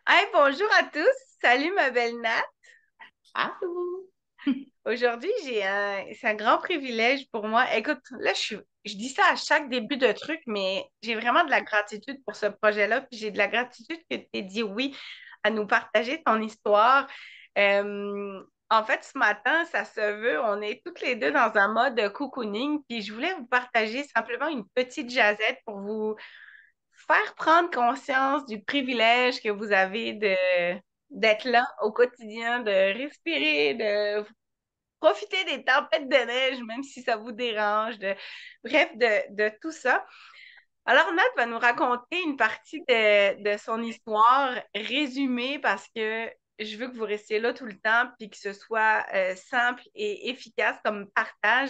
Hey, bonjour à tous. Salut ma belle Nat. Allô? Aujourd'hui, c'est un grand privilège pour moi. Écoute, là, je dis ça à chaque début de truc, mais j'ai vraiment de la gratitude pour ce projet-là. Puis j'ai de la gratitude que tu aies dit oui à nous partager ton histoire. En fait, ce matin, ça se veut, on est toutes les deux dans un mode cocooning. Puis je voulais vous partager simplement une petite jazette pour vous faire prendre conscience du privilège que vous avez d'être là au quotidien, de respirer, de profiter des tempêtes de neige, même si ça vous dérange, bref, de tout ça. Alors, Nat va nous raconter une partie de son histoire résumée parce que je veux que vous restiez là tout le temps puis que ce soit simple et efficace comme partage.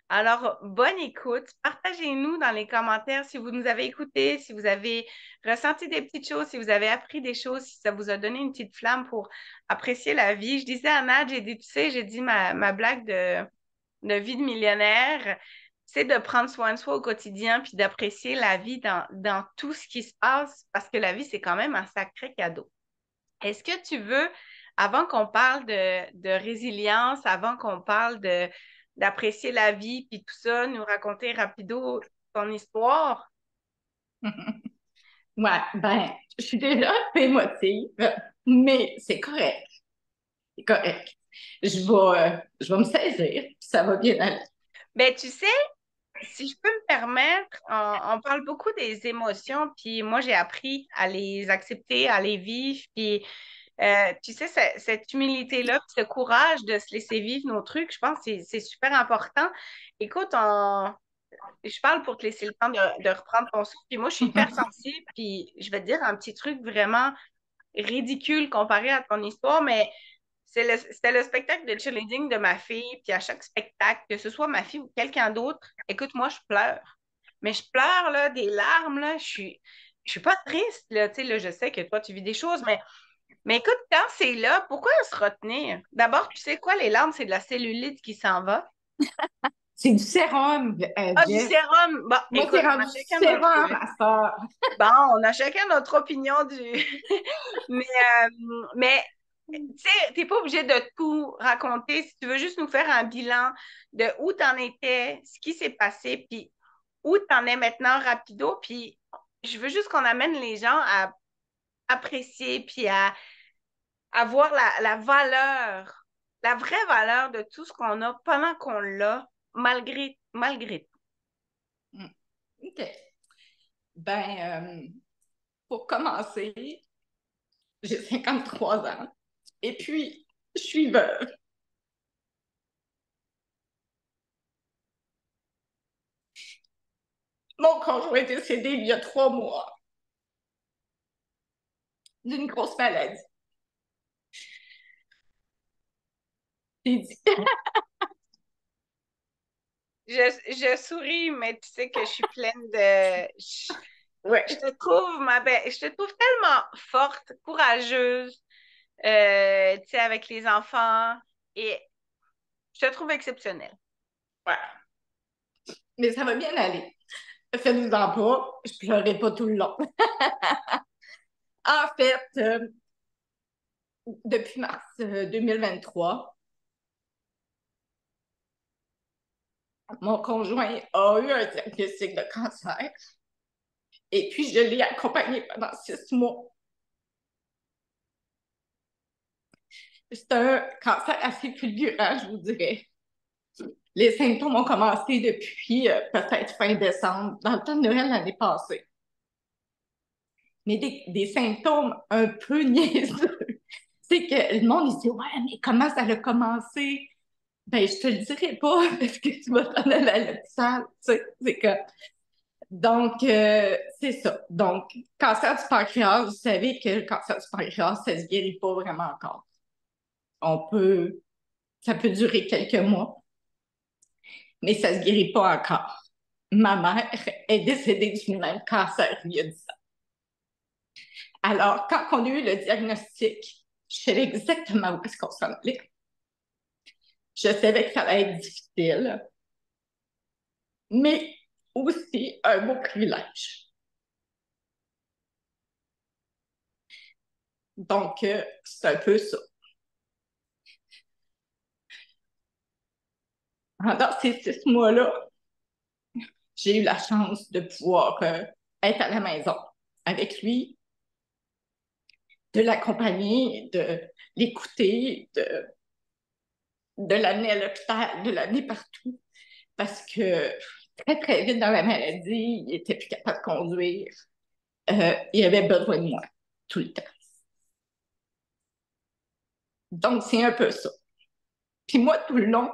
Alors, bonne écoute. Partagez-nous dans les commentaires si vous nous avez écoutés, si vous avez ressenti des petites choses, si vous avez appris des choses, si ça vous a donné une petite flamme pour apprécier la vie. Je disais à Nat, j'ai dit, tu sais, j'ai dit ma blague de vie de millionnaire, c'est de prendre soin de soi au quotidien puis d'apprécier la vie dans tout ce qui se passe parce que la vie, c'est quand même un sacré cadeau. Est-ce que tu veux, avant qu'on parle de résilience, avant qu'on parle d'apprécier la vie puis tout ça, nous raconter rapido ton histoire? Ouais, ben, je suis déjà un peu émotive, mais c'est correct. C'est correct. Je vais me saisir, puis ça va bien aller. Ben, tu sais, si je peux me permettre, on parle beaucoup des émotions, puis moi, j'ai appris à les accepter, à les vivre, puis tu sais, cette humilité-là, puis ce courage de se laisser vivre nos trucs, je pense que c'est super important. Écoute, je parle pour te laisser le temps de reprendre ton souffle, puis moi, je suis hyper sensible, puis je vais te dire un petit truc vraiment ridicule comparé à ton histoire, mais c'était le spectacle de cheerleading de ma fille, puis à chaque spectacle, que ce soit ma fille ou quelqu'un d'autre, écoute, moi, je pleure. Mais je pleure, là, des larmes, là, je suis pas triste, là, tu sais, là, je sais que toi, tu vis des choses, mais écoute, quand c'est là, pourquoi se retenir? D'abord, tu sais quoi, les larmes, c'est de la cellulite qui s'en va. C'est du sérum, Ah, du Jess. sérum. Bon, Moi, c'est écoute, on a rendu du chacun notre. sérum, ma soeur. Bon, on a chacun notre opinion du. Mais, mais tu sais, t'es pas obligé de tout raconter. Si tu veux juste nous faire un bilan de où t'en étais, ce qui s'est passé, puis où t'en es maintenant rapido, puis je veux juste qu'on amène les gens à apprécier, puis à voir la valeur, la vraie valeur de tout ce qu'on a pendant qu'on l'a, malgré tout. Hmm. OK. Ben, pour commencer, j'ai 53 ans. Et puis, je suis veuve. Mon conjoint est décédé il y a 3 mois d'une grosse maladie. J'ai dit, Je souris, mais tu sais que je suis pleine de. Je ouais. te trouve, ma belle, je te trouve tellement forte, courageuse, tu sais, avec les enfants, et je te trouve exceptionnelle. Ouais. Mais ça va bien aller. Faites-vous-en pas, je pleurais pas tout le long. En fait, depuis mars 2023, mon conjoint a eu un diagnostic de cancer et puis je l'ai accompagné pendant 6 mois. C'est un cancer assez fulgurant, je vous dirais. Les symptômes ont commencé depuis peut-être fin décembre, dans le temps de Noël l'année passée. Mais des symptômes un peu niaiseux. C'est que le monde, il dit, ouais, mais comment ça a commencé? Ben, je te le dirai pas parce que tu vas t'en aller à l'hôpital. Tu sais, c'est que. Donc, c'est ça. Donc, cancer du pancréas, vous savez que le cancer du pancréas, ça se guérit pas vraiment encore. On peut, ça peut durer quelques mois, mais ça se guérit pas encore. Ma mère est décédée du même cancer il y a 10 ans. Alors, quand on a eu le diagnostic, je savais exactement où est-ce qu'on s'en allait. Je savais que ça allait être difficile, mais aussi un beau privilège. Donc, c'est un peu ça. Pendant ces 6 mois-là, j'ai eu la chance de pouvoir être à la maison avec lui, de l'accompagner, de l'écouter, de l'amener à l'hôpital, de l'amener partout. Parce que très, très vite dans la maladie, il était plus capable de conduire. Il avait besoin de moi tout le temps. Donc, c'est un peu ça. Puis moi, tout le long,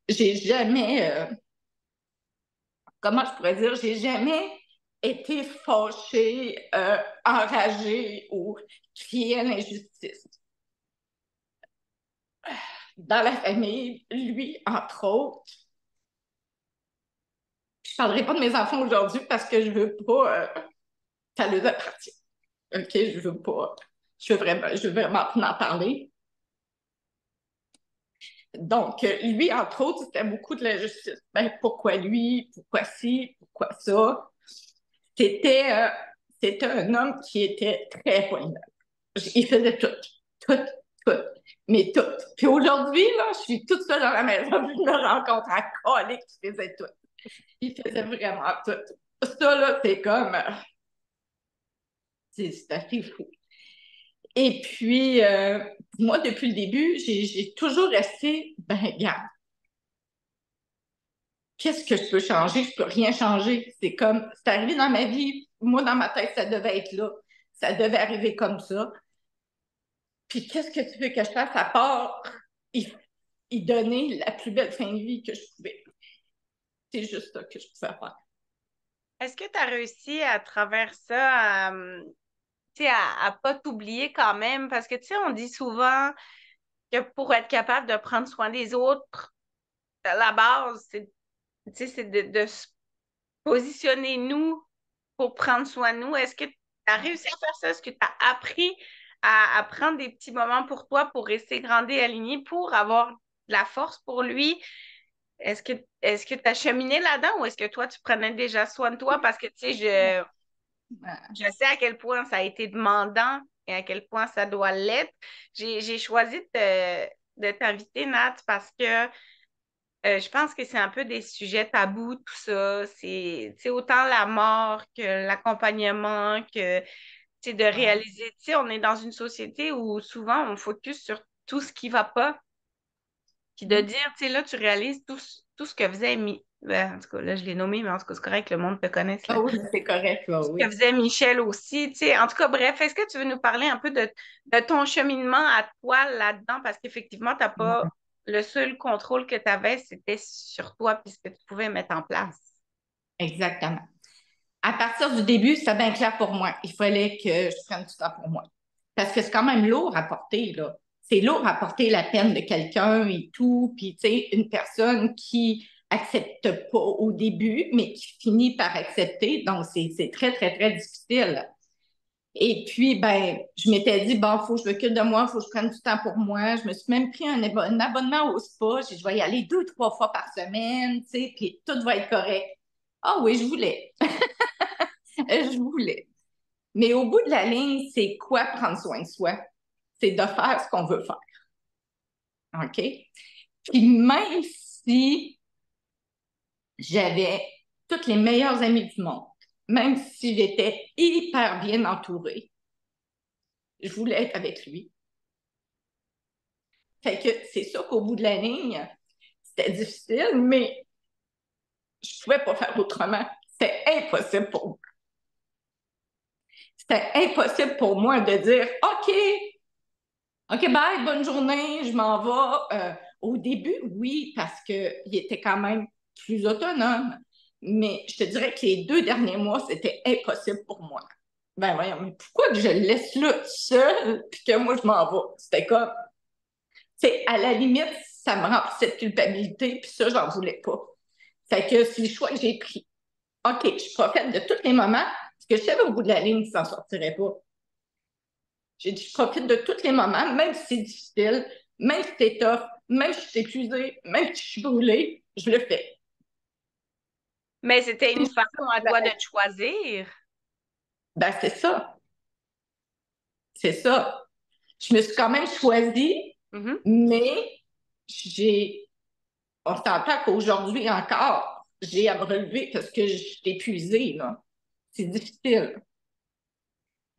j'ai jamais, comment je pourrais dire, j'ai jamais été fâchée, enragée ou criée à l'injustice. Dans la famille, lui, entre autres, je ne parlerai pas de mes enfants aujourd'hui parce que je veux pas, ça les appartient. OK, je veux pas, je veux vraiment pas en parler. Donc, lui, entre autres, c'était beaucoup de la justice. Ben, pourquoi lui? Pourquoi ci? Pourquoi ça? C'était, euh, c'était un homme qui était très poignant. Il faisait tout, tout, tout, mais tout. Puis aujourd'hui, là, je suis toute seule dans la maison, puis je me rends compte à Colique qui faisait tout. Il faisait vraiment tout. Ça, là, c'est comme, c'est assez fou. Et puis, moi, depuis le début, j'ai toujours resté, ben, regarde, qu'est-ce que je peux changer? Je peux rien changer. C'est comme, c'est arrivé dans ma vie, moi, dans ma tête, ça devait être là. Ça devait arriver comme ça. Puis, qu'est-ce que tu veux que je fasse à part y donner la plus belle fin de vie que je pouvais? C'est juste ça que je pouvais faire. Est-ce que tu as réussi à travers ça tu sais, à pas t'oublier quand même? Parce que, tu sais, on dit souvent que pour être capable de prendre soin des autres, la base, c'est, tu sais, c'est de se positionner nous pour prendre soin de nous. Est-ce que tu as réussi à faire ça? Est-ce que tu as appris à prendre des petits moments pour toi, pour rester grandi et aligné, pour avoir de la force pour lui? Est-ce que tu as cheminé là-dedans ou est-ce que toi, tu prenais déjà soin de toi? Parce que, tu sais, je sais à quel point ça a été demandant et à quel point ça doit l'être. J'ai choisi de t'inviter, Nat, parce que je pense que c'est un peu des sujets tabous, tout ça. C'est autant la mort que l'accompagnement, que de réaliser. Tu sais, on est dans une société où souvent on focus sur tout ce qui va pas. Puis de dire, tu sais, là, tu réalises tout ce que faisait en tout cas, là, je l'ai nommé, mais en tout cas, c'est correct, le monde te connaisse, là. Ah oui, c'est correct, là, Ce que oui. faisait Michel aussi, tu sais. En tout cas, bref, est-ce que tu veux nous parler un peu de ton cheminement à toi là-dedans? Parce qu'effectivement, tu n'as pas le seul contrôle que tu avais, c'était sur toi puis ce que tu pouvais mettre en place. Exactement. À partir du début, c'était bien clair pour moi. Il fallait que je prenne du temps pour moi. Parce que c'est quand même lourd à porter, là. C'est lourd à porter la peine de quelqu'un et tout. Puis, tu sais, une personne qui accepte pas au début, mais qui finit par accepter. Donc, c'est très, très, très difficile. Et puis, ben, je m'étais dit, bon, faut que je m'occupe de moi, faut que je prenne du temps pour moi. Je me suis même pris un abonnement au spa. J'ai dit, je vais y aller 2, 3 fois par semaine, tu sais, puis tout va être correct. Ah oui, je voulais. Je voulais. Mais au bout de la ligne, c'est quoi prendre soin de soi? C'est de faire ce qu'on veut faire. OK? Puis même si j'avais toutes les meilleures amies du monde, même si j'étais hyper bien entourée, je voulais être avec lui. Fait que c'est sûr qu'au bout de la ligne, c'était difficile, mais je ne pouvais pas faire autrement. C'était impossible pour moi. C'était impossible pour moi de dire OK, OK, bye, bonne journée, je m'en vais. Au début, oui, parce qu'il était quand même plus autonome. Mais je te dirais que les 2 derniers mois, c'était impossible pour moi. Ben voyons, mais pourquoi que je le laisse là seul puis que moi je m'en vais? C'était comme, c'est à la limite, ça me remplissait de culpabilité, puis ça, j'en voulais pas. Fait que c'est le choix que j'ai pris. OK, je profite de tous les moments, parce que je savais au bout de la ligne qu'il s'en sortirait pas. J'ai dit, je profite de tous les moments, même si c'est difficile, même si c'est tough, même si je suis épuisée, même si je suis brûlée, je le fais. Mais c'était C'est une juste façon à toi de te choisir. ben, c'est ça. c'est ça. Je me suis quand même choisie, Mhm. mais j'ai, on s'entend qu'aujourd'hui encore, j'ai à me relever parce que je suis épuisée, là. C'est difficile.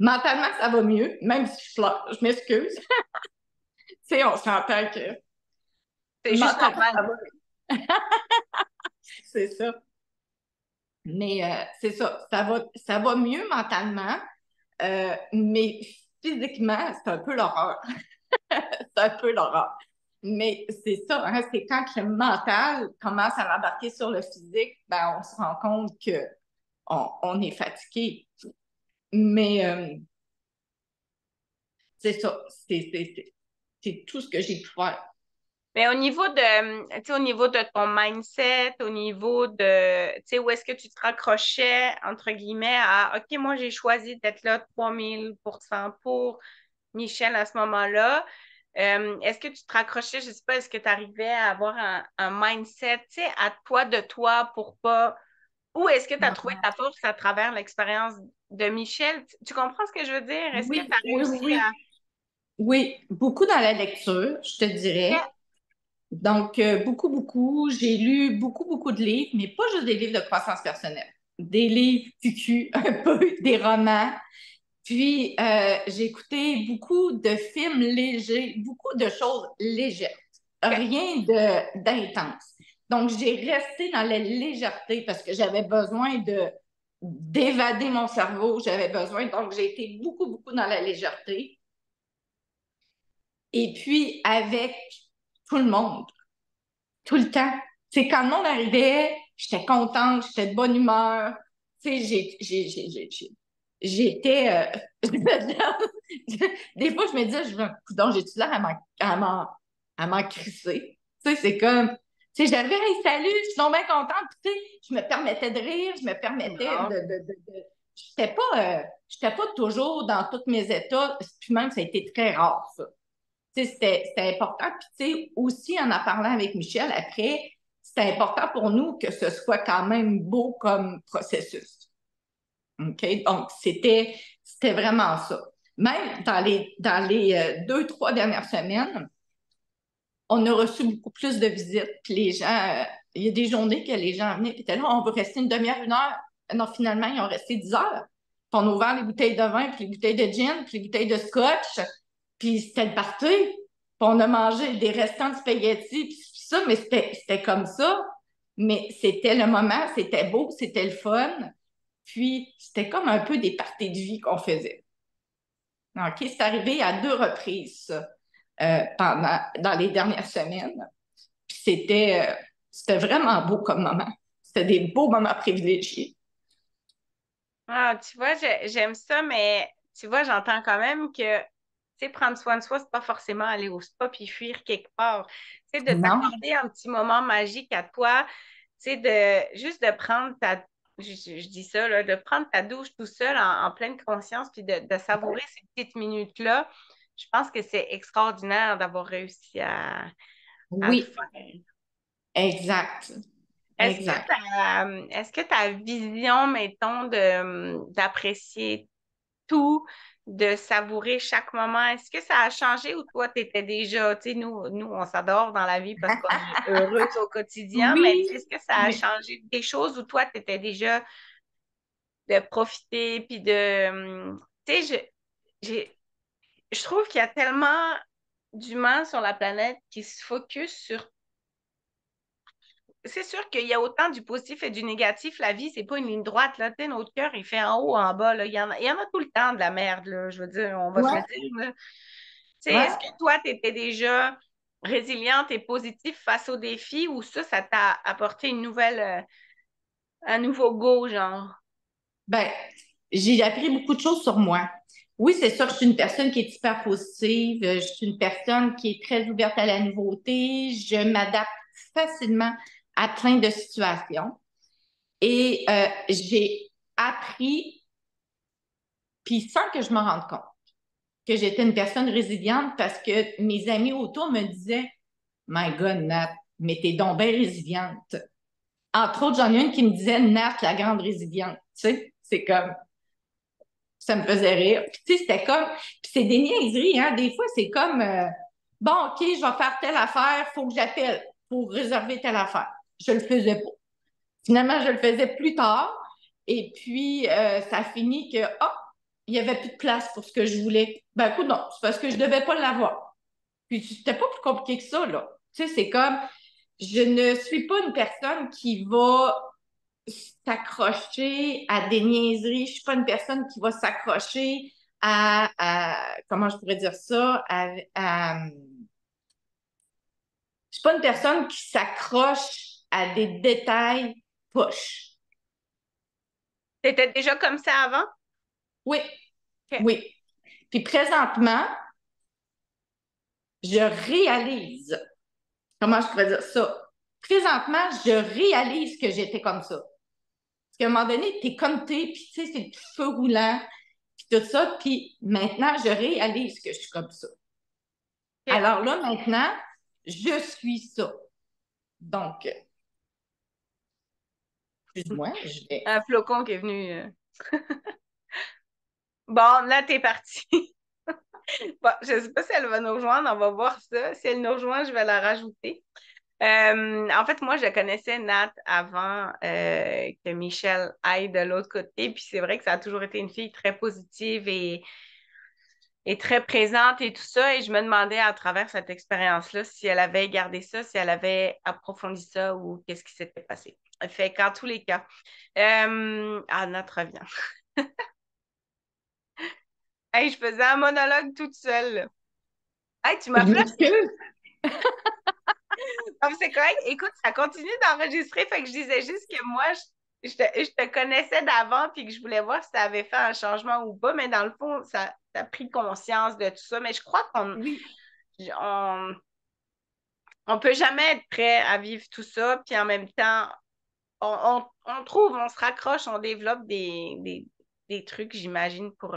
Mentalement, ça va mieux, même si je pleure. Je m'excuse. Tu sais, on s'entend que C'est juste mentalement, normal. ça va mieux. C'est ça. Mais c'est ça. Ça va mieux mentalement, mais physiquement, c'est un peu l'horreur. C'est un peu l'horreur. Mais c'est ça, hein, c'est quand le mental commence à m'embarquer sur le physique, ben, on se rend compte que on est fatigué. Mais c'est ça, c'est tout ce que j'ai pu faire. Mais au niveau de, tu sais, au niveau de ton mindset, au niveau de, tu sais, où est-ce que tu te raccrochais, entre guillemets, à, OK, moi, j'ai choisi d'être là 3000% pour Michel à ce moment-là. Est-ce que tu te raccrochais, je sais pas, est-ce que tu arrivais à avoir un mindset, tu sais, à toi de toi pour pas, ou est-ce que tu as trouvé ta force à travers l'expérience de Michel? Tu comprends ce que je veux dire? Est-ce que tu Oui, as oui, réussi oui. à... Oui, beaucoup dans la lecture, je te dirais. Donc, beaucoup, beaucoup. J'ai lu beaucoup, beaucoup de livres, mais pas juste des livres de croissance personnelle. Des livres cucu, un peu, des romans. Puis, j'ai écouté beaucoup de films légers, beaucoup de choses légères. Rien d'intense. Donc, j'ai resté dans la légèreté parce que j'avais besoin d'évader mon cerveau. J'avais besoin, donc j'ai été beaucoup, beaucoup dans la légèreté. Et puis, avec tout le monde, tout le temps. C'est quand le monde arrivait, j'étais contente, j'étais de bonne humeur. Tu sais, j'étais. Des fois, je me disais, coudonc, j'ai-tu l'air à m'en crisser? Tu sais, c'est comme. Tu sais, j'arrivais, hey, salut, je suis donc bien contente. Puis, tu sais, je me permettais de rire, je me permettais Non. j'étais pas toujours dans tous mes états, puis même, ça a été très rare, ça. Tu sais, c'était important. Puis, tu sais, aussi, en parlant avec Michel, après, c'était important pour nous que ce soit quand même beau comme processus. OK? Donc, c'était vraiment ça. Même dans les 2, 3 dernières semaines, on a reçu beaucoup plus de visites. Puis les gens, il y a des journées que les gens venaient et étaient là, on veut rester une demi-heure, 1 heure. Non, finalement, ils ont resté 10 heures. Puis on a ouvert les bouteilles de vin, puis les bouteilles de gin, puis les bouteilles de scotch. Puis c'était le party. Puis on a mangé des restants de spaghettis, puis ça, mais c'était comme ça. Mais c'était le moment, c'était beau, c'était le fun. Puis c'était comme un peu des parties de vie qu'on faisait. OK? C'est arrivé à 2 reprises, ça, dans les dernières semaines. Puis c'était vraiment beau comme moment. C'était des beaux moments privilégiés. Ah, tu vois, j'aime ça, mais tu vois, j'entends quand même que, tu sais, prendre soin de soi, c'est pas forcément aller au spa puis fuir quelque part. Tu sais, de Non? t'accorder un petit moment magique à toi, tu sais, de juste de prendre ta, je dis ça, là, de prendre ta douche tout seul en pleine conscience puis de savourer ces petites minutes-là. Je pense que c'est extraordinaire d'avoir réussi à le Oui, faire. exact. Exact. Est-ce que ta vision, mettons, d'apprécier tout, de savourer chaque moment. Est-ce que ça a changé ou toi, tu étais déjà, tu sais, nous, on s'adore dans la vie parce qu'on est heureuse au quotidien, mais Oui, est-ce que ça a oui. changé des choses où toi, tu étais déjà de profiter, puis de, tu sais, je trouve qu'il y a tellement d'humains sur la planète qui se focus sur c'est sûr qu'il y a autant du positif et du négatif. La vie, c'est pas une ligne droite, là. Tu sais, notre cœur, il fait en haut, en bas, là. Il y en a tout le temps de la merde, là. Je veux dire, on va se le Ouais, dire, là. Tu sais, est-ce ouais. que toi, tu étais déjà résiliente et positive face aux défis ou ça t'a apporté un nouveau go, genre? Ben, j'ai appris beaucoup de choses sur moi. Oui, c'est sûr que je suis une personne qui est hyper positive. Je suis une personne qui est très ouverte à la nouveauté. Je m'adapte facilement à plein de situations. Et j'ai appris, puis sans que je me rende compte, que j'étais une personne résiliente parce que mes amis autour me disaient, My God, Nat, mais t'es donc bien résiliente. Entre autres, j'en ai une qui me disait Nat, la grande résiliente. Tu sais, c'est comme, Ça me faisait rire. Puis, tu sais, c'était comme. Puis, c'est des niaiseries, hein. Des fois, c'est comme bon, OK, je vais faire telle affaire, il faut que j'appelle pour réserver telle affaire. Je le faisais pas. Finalement, je le faisais plus tard. Et puis, ça a fini que, il n'y avait plus de place pour ce que je voulais. Ben, écoute, non, c'est parce que je ne devais pas l'avoir. Puis, c'était pas plus compliqué que ça, là. Tu sais, c'est comme, je ne suis pas une personne qui va s'accrocher à des niaiseries. Je suis pas une personne qui va s'accrocher comment je pourrais dire ça, je suis pas une personne qui s'accroche à des détails poches. T'étais déjà comme ça avant? Oui, OK. oui. Puis présentement, je réalise, comment je pourrais dire ça? Présentement, je réalise que j'étais comme ça. Parce qu'à un moment donné, t'es comme t'es, puis tu sais, c'est du feu roulant, puis tout ça. Puis maintenant, je réalise que je suis comme ça. OK. Alors là, maintenant, je suis ça. Donc, excuse-moi, je vais. Un flocon qui est venu. Bon, là, t'es parti. Bon, je ne sais pas si elle va nous rejoindre, on va voir ça. Si elle nous rejoint, je vais la rajouter. En fait, moi, je connaissais Nat avant que Michelle aille de l'autre côté. Puis c'est vrai que ça a toujours été une fille très positive et très présente et tout ça. Et je me demandais à travers cette expérience-là si elle avait gardé ça, si elle avait approfondi ça ou qu'est-ce qui s'était passé. Fait qu'en tous les cas, Nat revient. Hey, je faisais un monologue toute seule. Hey, tu m'as Je flash. m'excuse. Non, mais c'est correct. Écoute, ça continue d'enregistrer. Fait que je disais juste que moi, je te connaissais d'avant puis que je voulais voir si ça avait fait un changement ou pas. Mais dans le fond, ça a pris conscience de tout ça. Mais je crois Oui, on, on peut jamais être prêt à vivre tout ça. Puis en même temps, on trouve, on se raccroche, on développe des trucs, j'imagine, pour.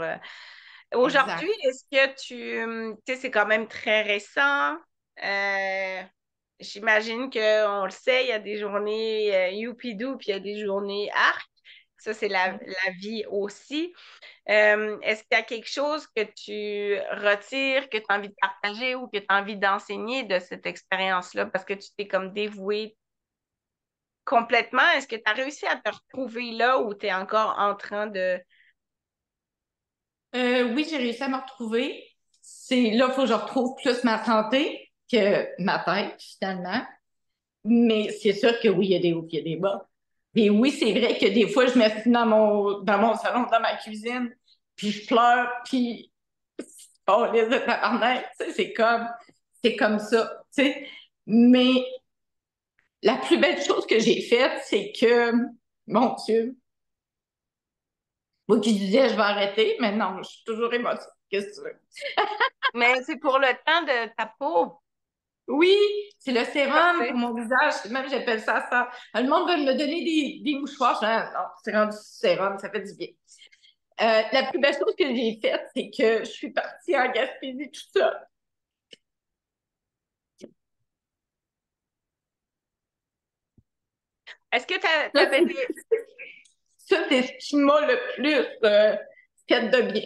Aujourd'hui, exact. est-ce que tu sais, c'est quand même très récent. Euh, J'imagine qu'on le sait, il y a des journées Youpidou, puis il y a des journées Arc. Ça, c'est la vie aussi. Est-ce qu'il y a quelque chose que tu retires, que tu as envie de partager ou que tu as envie d'enseigner de cette expérience-là parce que tu t'es comme dévoué complètement? Est-ce que tu as réussi à te retrouver là ou tu es encore en train de... Oui, j'ai réussi à me retrouver. C'est là, il faut que je retrouve plus ma santé que ma tête, finalement. Mais c'est sûr que oui, il y a des hauts et il y a des bas. Et oui, c'est vrai que des fois, je m'assieds dans mon salon, dans ma cuisine, puis je pleure, puis oh, les tabarnak, tu sais, c'est comme ça, tu sais. Mais la plus belle chose que j'ai faite, c'est que, mon Dieu, moi qui disais je vais arrêter, mais non, je suis toujours émotive. Qu'est-ce que tu veux? Mais c'est pour le temps de ta peau. Oui, c'est le sérum pour Parfait. mon visage. Même j'appelle ça. Le monde veut me donner des mouchoirs. Non, c'est rendu sérum, ça fait du bien. La plus belle chose que j'ai faite, c'est que je suis partie en Gaspésie tout seul. Est-ce que tu Ça, avais des... c'est ce qui m'a le plus fait de bien.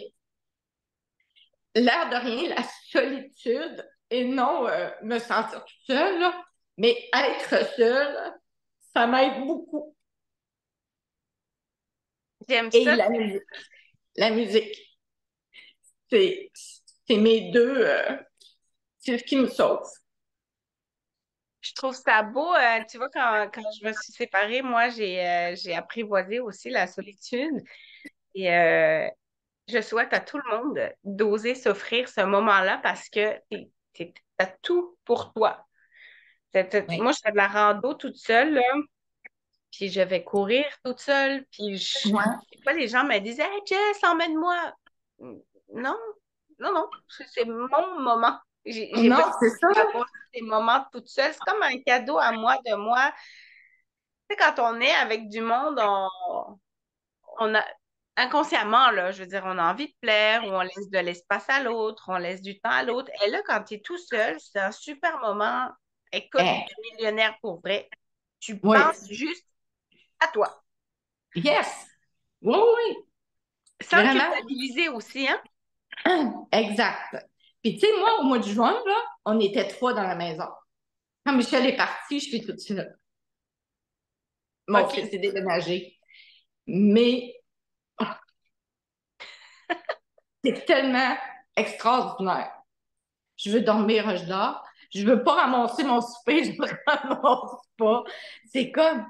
L'air de rien, la solitude, et non me sentir toute seule, là, mais être seule, ça m'aide beaucoup. J'aime Et ça. la musique. La musique, c'est, c'est mes deux, c'est ce qui me sauve. Je trouve ça beau. Tu vois, quand je me suis séparée, moi, j'ai apprivoisé aussi la solitude. Et je souhaite à tout le monde d'oser s'offrir ce moment-là parce que t'as tout pour toi. Oui. Moi, je fais de la rando toute seule, là, puis je vais courir toute seule. Puis Ouais. des fois, les gens me disent Hey Jess, emmène-moi. Non, non, non, c'est mon moment. J'ai Non, besoin c'est ça. d'avoir ces moments toute seule. C'est comme un cadeau à moi de moi. Tu sais, quand on est avec du monde, on a inconsciemment, là, je veux dire, on a envie de plaire, ou on laisse de l'espace à l'autre, on laisse du temps à l'autre. Et là, quand tu es tout seul, c'est un super moment. Écoute, Eh, de millionnaire pour vrai. Tu oui. penses juste à toi. Yes. Oui, oui. Sans Vraiment, culpabiliser aussi, hein? exact. Puis, tu sais, moi, au mois de juin, là, on était trois dans la maison. Quand Michel est parti, je suis toute seule. Mon OK. fils est déménagé. Mais c'est tellement extraordinaire. Je veux dormir, je dors. Je veux pas ramasser mon souper, je le ramasse pas. C'est comme,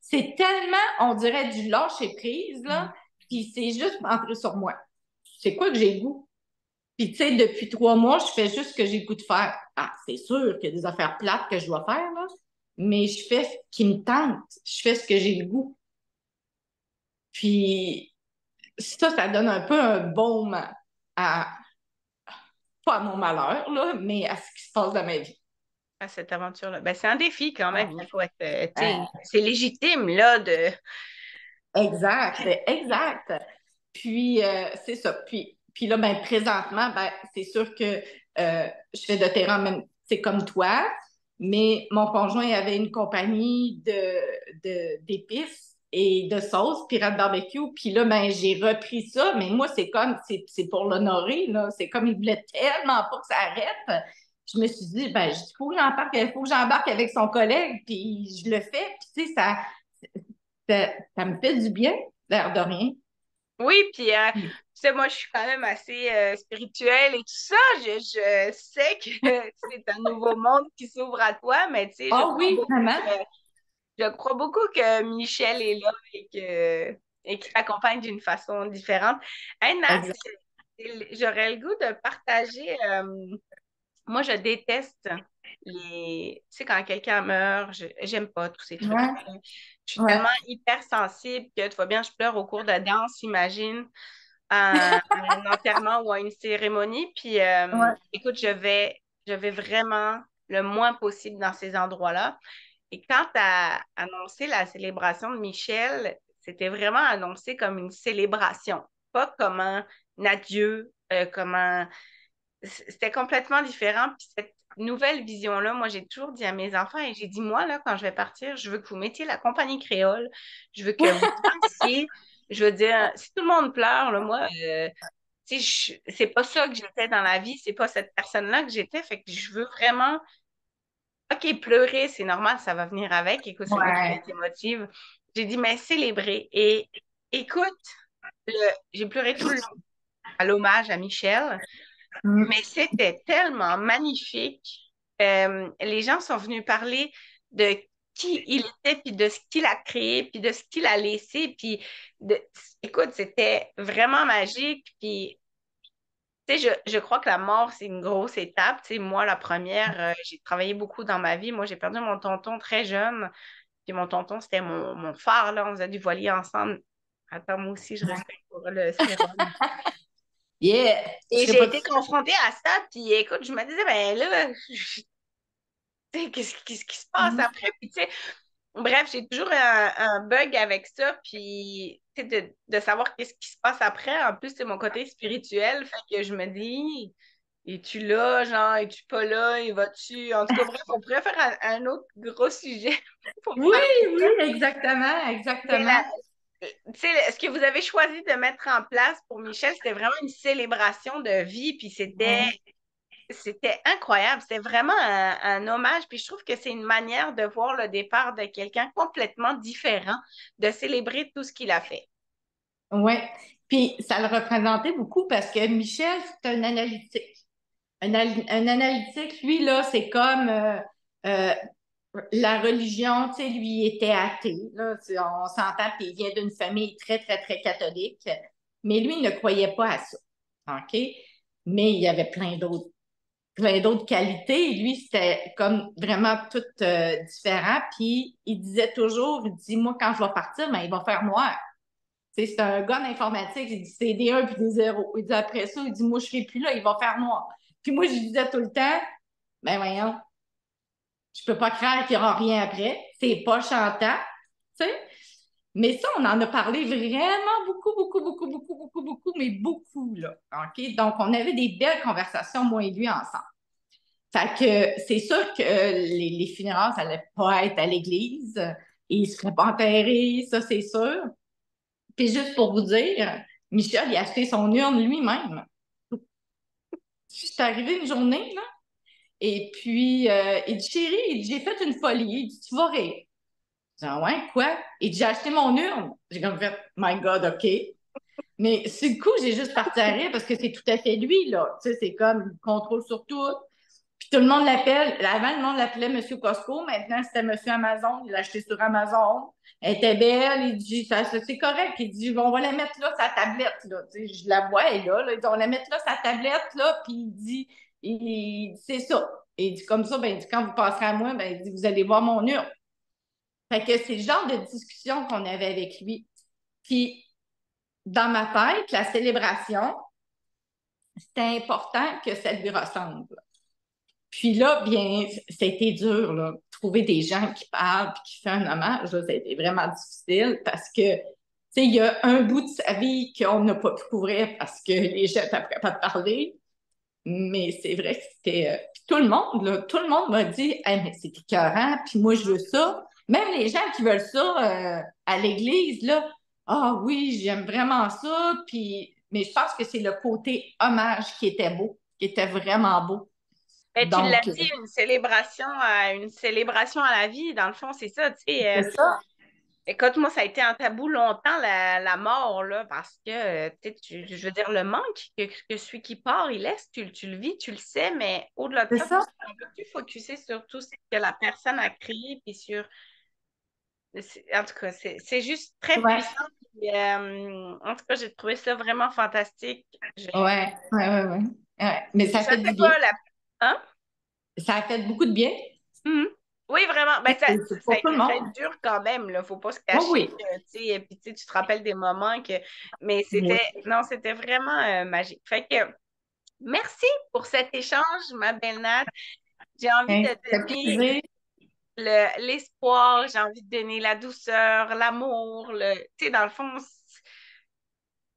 c'est tellement, on dirait du lâcher prise, là, puis c'est juste entré sur moi. C'est quoi que j'ai le goût? Puis, tu sais, depuis 3 mois, je fais juste ce que j'ai le goût de faire. Ah, c'est sûr qu'il y a des affaires plates que je dois faire, là, mais je fais ce qui me tente. Je fais ce que j'ai le goût. Puis, ça donne un peu un baume à, pas à mon malheur, là, mais à ce qui se passe dans ma vie. À cette aventure-là. Ben, c'est un défi quand même. Il faut être, tu sais, Euh, c'est légitime, là, de. exact, exact. Puis, c'est ça. Puis là, ben, présentement, ben, c'est sûr que je fais de terrain même, c'est comme toi, mais mon conjoint avait une compagnie d'épices et de sauces, Pirate Barbecue. Puis là, ben, j'ai repris ça, mais moi, c'est comme, c'est pour l'honorer, là. C'est comme il voulait tellement pas que ça arrête. Je me suis dit, ben, il faut que j'embarque avec son collègue, puis je le fais. Puis, tu sais, ça me fait du bien, l'air de rien. Oui, puis, tu sais, moi, je suis quand même assez spirituelle et tout ça. Je sais que c'est un nouveau monde qui s'ouvre à toi, mais tu sais, Ah oui, vraiment. je crois beaucoup que Michel est là et qu'il t'accompagne d'une façon différente. Hey, Nat, Exact. j'aurais le goût de partager. Moi, je déteste Tu sais, quand quelqu'un meurt, j'aime pas tous ces trucs. Ouais, Je suis ouais, tellement hypersensible que tu vois bien, je pleure au cours de danse, imagine, à un enterrement ou à une cérémonie. Puis, ouais, écoute, je vais vraiment le moins possible dans ces endroits-là. Et quand tu as annoncé la célébration de Michel, c'était vraiment annoncé comme une célébration, pas comme un adieu, comme un c'était complètement différent. Puis cette nouvelle vision-là, moi, j'ai toujours dit à mes enfants, et j'ai dit, moi, là, quand je vais partir, je veux que vous mettiez la compagnie créole. Je veux que vous dansiez. Je veux dire, si tout le monde pleure, là, moi, tu sais, c'est pas ça que j'étais dans la vie, c'est pas cette personne-là que j'étais. Fait que je veux vraiment, OK, pleurer, c'est normal, ça va venir avec. Écoute, c'est moi qui vais ouais. être émotive. J'ai dit, mais célébrer. Et écoute, j'ai pleuré tout le long à l'hommage à Michel. Mm. Mais c'était tellement magnifique. Les gens sont venus parler de qui il était, puis de ce qu'il a créé, puis de ce qu'il a laissé. Puis, écoute, c'était vraiment magique. Puis, tu sais, je crois que la mort, c'est une grosse étape. Tu sais, moi, la première, j'ai travaillé beaucoup dans ma vie. Moi, j'ai perdu mon tonton très jeune. Puis mon tonton, c'était mon phare, là. On faisait du voilier ensemble. Attends, moi aussi, je respecte pour le sérum. Yeah, je Et serais j'ai pas tout été confrontée à ça, puis écoute, je me disais, ben là, tu sais, qu'est-ce qui se passe seul. après? Puis, tu sais, bref, j'ai toujours un bug avec ça, puis tu sais, de savoir qu'est-ce qui se passe après. En plus, c'est mon côté spirituel, fait que je me dis, es-tu là, genre, es-tu pas là, et vas-tu? En tout cas, bref, on pourrait faire un autre gros sujet pour Oui, parler de oui, ça. exactement, Mais exactement. tu sais, ce que vous avez choisi de mettre en place pour Michel, c'était vraiment une célébration de vie, puis Ouais. c'était incroyable. C'était vraiment un hommage. Puis je trouve que c'est une manière de voir le départ de quelqu'un complètement différent, de célébrer tout ce qu'il a fait. Ouais. Puis ça le représentait beaucoup parce que Michel, c'est un analytique. Un analytique, lui, là, c'est comme euh, la religion, tu sais, lui, il était athée. Là, tu sais, on s'entend qu'il vient d'une famille très, très, très catholique. Mais lui, il ne croyait pas à ça. OK? Mais il y avait plein d'autres qualités. Et lui, c'était comme vraiment tout différent. Puis il disait toujours, il dit, moi, quand je vais partir, ben, il va faire noir. Tu sais, c'est un gars d'informatique, il dit c'est des 1 puis des 0. Il dit après ça, il dit moi, je ne serai plus là, il va faire noir. Puis moi, je disais tout le temps, ben voyons, je peux pas croire qu'il n'y aura rien après. C'est pas chantant. Tu sais? Mais ça, on en a parlé vraiment beaucoup, beaucoup, beaucoup, beaucoup, beaucoup, beaucoup, mais beaucoup, là. OK? Donc, on avait des belles conversations, moi et lui, ensemble. Fait que c'est sûr que les funérailles, ça n'allait pas être à l'église. Et il ne serait pas enterré, ça, c'est sûr. Puis juste pour vous dire, Michel, il a acheté son urne lui-même. Je suis arrivée une journée, là, et puis il dit, chérie, il dit, j'ai fait une folie. Il dit, tu vas rire. Je dis, ah ouais, quoi? Il dit, j'ai acheté mon urne. J'ai comme fait, my God, OK. Mais sur le coup, j'ai juste parti à rire parce que c'est tout à fait lui, là. Tu sais, c'est comme, il contrôle sur tout. Puis tout le monde l'appelle. Avant, le monde l'appelait Monsieur Costco. Maintenant, c'était Monsieur Amazon. Il l'a acheté sur Amazon. Elle était belle. Il dit, c'est correct. Il dit, on va la mettre là, sa tablette, là. Tu sais, je la vois, elle est là, là. Il dit, on va la mettre là, sa tablette, là. Puis il dit, c'est ça. Et il dit, comme ça, ben, il dit, quand vous passerez à moi, ben, il dit, vous allez voir mon urne. Fait que c'est le genre de discussion qu'on avait avec lui. Puis, dans ma tête, la célébration, c'était important que ça lui ressemble. Puis là, bien, c'était dur, là, trouver des gens qui parlent et qui font un hommage, là, ça a été vraiment difficile parce que, tu sais, il y a un bout de sa vie qu'on n'a pas pu couvrir parce que les gens n'étaient pas de parler. Mais c'est vrai que c'était. Puis tout le monde, là, tout le monde m'a dit, hey, mais c'est écœurant, puis moi, je veux ça. Même les gens qui veulent ça à l'église, là, ah oui, j'aime vraiment ça. Puis, mais je pense que c'est le côté hommage qui était beau, qui était vraiment beau. Ben, tu l'as Donc, dit, une célébration à la vie, dans le fond, c'est ça, tu sais. c'est ça. Écoute, moi, ça a été un tabou longtemps, la mort, là, parce que, tu sais, je veux dire, le manque que celui qui part, il laisse, tu le vis, tu le sais, mais au-delà de C'est ça, tu ça. ne peux plus focuser sur tout ce que la personne a créé, puis sur. En tout cas, c'est juste très Ouais, puissant. Puis, en tout cas, j'ai trouvé ça vraiment fantastique. ouais, ouais, ouais, ouais. Ouais. Mais Je ça fait du savais bien. pas la. Hein? Ça a fait beaucoup de bien. Mhm. Oui, vraiment. Ben, C'est ça a pour tout le été très monde. dur quand même, là. Faut pas se Oui, cacher oui. que, tu sais, et puis tu te rappelles des moments que. Mais Oui. non, c'était vraiment magique. Fait que, merci pour cet échange, ma belle Nat. J'ai envie de Hein, ça fait donner plaisir. l'espoir, j'ai envie de donner la douceur, l'amour, tu sais, dans le fond, tu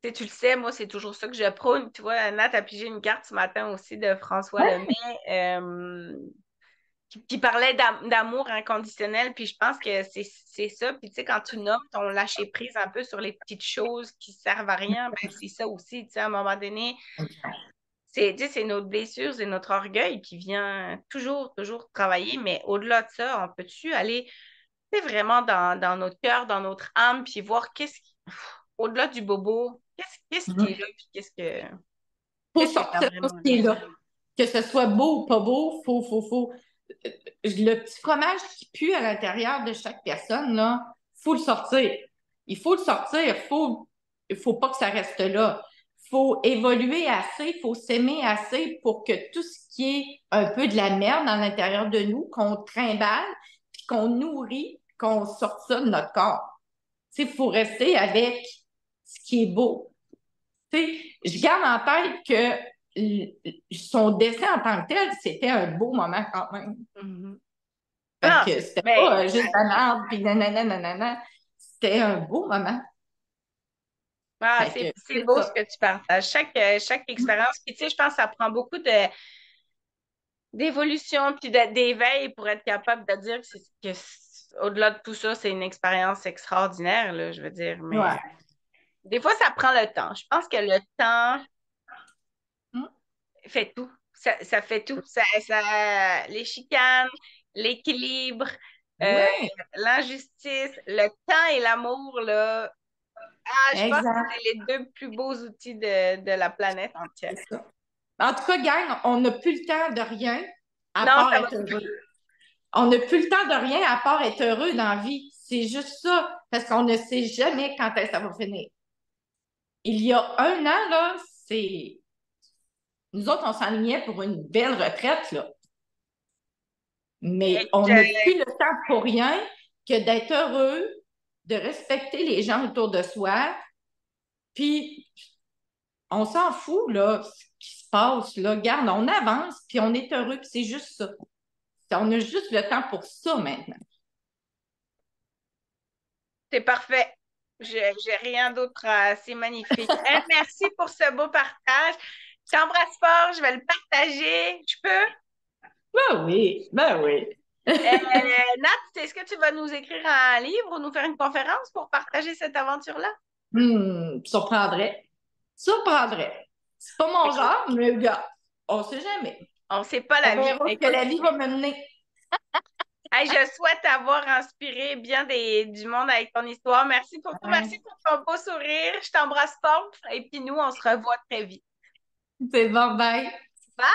sais, tu le sais, moi, c'est toujours ça que je prône. Tu vois, Nat a pigé une carte ce matin aussi de François Lemay. Qui parlait d'amour inconditionnel, puis je pense que c'est ça. Puis tu sais, quand tu nommes ton lâcher prise un peu sur les petites choses qui servent à rien, ben c'est ça aussi. Tu sais, à un moment donné, tu sais, c'est notre blessure, c'est notre orgueil qui vient toujours, toujours travailler. Mais au-delà de ça, on peut-tu aller, tu sais, vraiment dans notre cœur, dans notre âme, puis voir au-delà du bobo, qu'est-ce qui est Mhm. là, puis Faut qu'est-ce que tu as sortir tout vraiment ce qui est là. là. Que ce soit beau ou pas beau, faut. Le petit fromage qui pue à l'intérieur de chaque personne, là, faut le sortir. Il faut le sortir. Il faut pas que ça reste là. Faut évoluer assez, faut s'aimer assez pour que tout ce qui est un peu de la merde à l'intérieur de nous, qu'on trimballe, puis qu'on nourrit, qu'on sorte ça de notre corps. Il faut rester avec ce qui est beau. Tu sais, je garde en tête que son décès en tant que tel, c'était un beau moment quand même. Mhm. Fait Non, que c'était mais pas juste la merde, puis nanana, nanana. C'était un beau moment. ah, Fait que c'est c'est beau ce ça. que tu partages. Chaque expérience, puis tu sais, je pense que ça prend beaucoup d'évolution puis d'éveil pour être capable de dire au-delà de tout ça, c'est une expérience extraordinaire, là, je veux dire. Mais Ouais. des fois, ça prend le temps. Je pense que le temps Hmm. fait tout. Ça fait tout. Les chicanes, l'équilibre, euh, Ouais, l'injustice, le temps et l'amour, là. Ah, je pense que exact. c'est les deux plus beaux outils de la planète entière. C'est ça. En tout cas, gang, on n'a plus le temps de rien à Non, part ça va. être heureux. On n'a plus le temps de rien à part être heureux dans la vie. C'est juste ça, parce qu'on ne sait jamais quand est-ce que ça va finir. Il y a un an, là, c'est. Nous autres, on s'enlignait pour une belle retraite, là. Mais on n'a plus le temps pour rien que d'être heureux, de respecter les gens autour de soi, puis on s'en fout, là, ce qui se passe, là. Garde, on avance, puis on est heureux, puis c'est juste ça. On a juste le temps pour ça maintenant. C'est parfait. J'ai rien d'autre C'est magnifique. Merci pour ce beau partage. Je t'embrasse fort, je vais le partager. Je peux? Ben oui, ben oui. Nat, est-ce que tu vas nous écrire un livre ou nous faire une conférence pour partager cette aventure-là? Surprendrait. Surprendrait. C'est pas mon Écoute, genre, mais gars, on sait jamais. on sait pas On la vie. verra ce que Écoute, la vie va me mener. hey, je souhaite avoir inspiré bien du monde avec ton histoire. Merci pour tout. Merci Ouais. pour ton beau sourire. Je t'embrasse fort. Et puis nous, on se revoit très vite. C'est bon, bye. Bye!